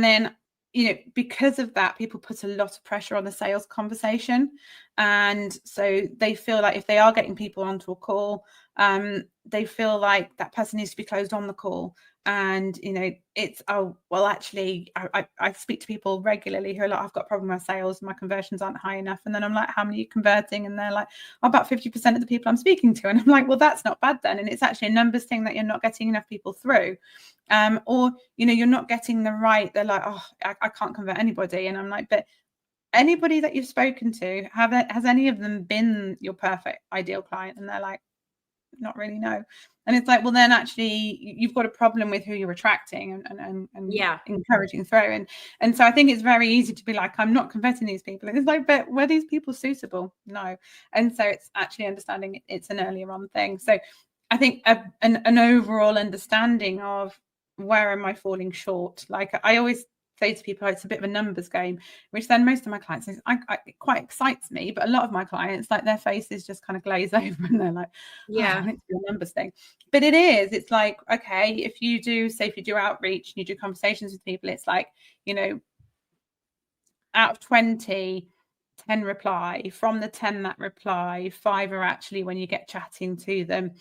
then, because of that, people put a lot of pressure on the sales conversation. And so they feel like if they are getting people onto a call, they feel like that person needs to be closed on the call. And, it's, oh, well, actually, I speak to people regularly who are like, I've got a problem with sales, my conversions aren't high enough. And then I'm like, how many are you converting? And they're like, oh, about 50% of the people I'm speaking to. And I'm like, well, that's not bad then. And it's actually a numbers thing that you're not getting enough people through. Or, you're not getting the right, they're like, oh, I can't convert anybody. And I'm like, but anybody that you've spoken to, has any of them been your perfect ideal client? And they're like, not really, no. And it's like, well, then actually you've got a problem with who you're attracting and encouraging through. And so I think it's very easy to be like, I'm not converting these people. And it's like, but were these people suitable? No. And so it's actually understanding it's an earlier on thing. So I think an overall understanding of where am I falling short? Like I always say to people, it's a bit of a numbers game, which then most of my clients, it quite excites me, but a lot of my clients, like their faces just kind of glaze over and they're like, yeah, it's a numbers thing. But it's like, okay, if you do outreach and you do conversations with people, it's like, out of 20, 10 reply. From the 10 that reply, 5 are actually, when you get chatting to them,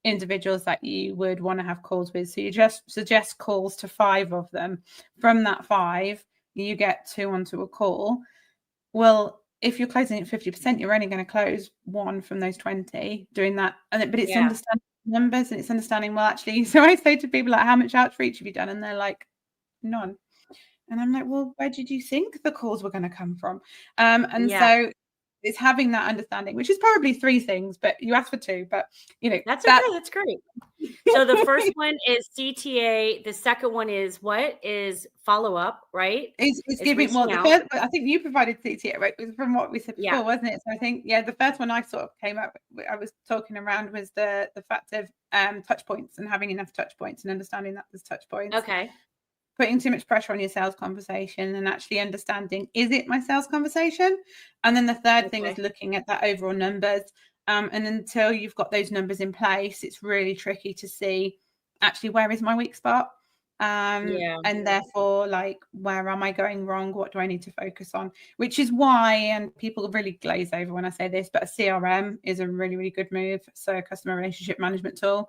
individuals that you would want to have calls with. So you just suggest calls to 5 of them. From that 5, you get 2 onto a call. Well, if you're closing at 50%, you're only going to close 1 from those 20 doing that. But it's understanding numbers, and it's understanding, well, actually, so I say to people, like, how much outreach have you done? And they're like, none. And I'm like, well, where did you think the calls were going to come from? So it's having that understanding, which is probably 3 things, but you asked for 2, but that's okay. That's great. So the first one is CTA. The second one is what is follow up, right? It's giving, well, the first, I think you provided CTA, right? From what we said before, wasn't it? So I think, the first one I sort of came up, I was talking around was the fact of touch points and having enough touch points and understanding that there's touch points. Okay. Putting too much pressure on your sales conversation and actually understanding, is it my sales conversation? And then the third thing is looking at that overall numbers. And until you've got those numbers in place, it's really tricky to see actually where is my weak spot. And therefore, like, where am I going wrong? What do I need to focus on? Which is why, and people really glaze over when I say this, but a CRM is a really, really good move. So a customer relationship management tool.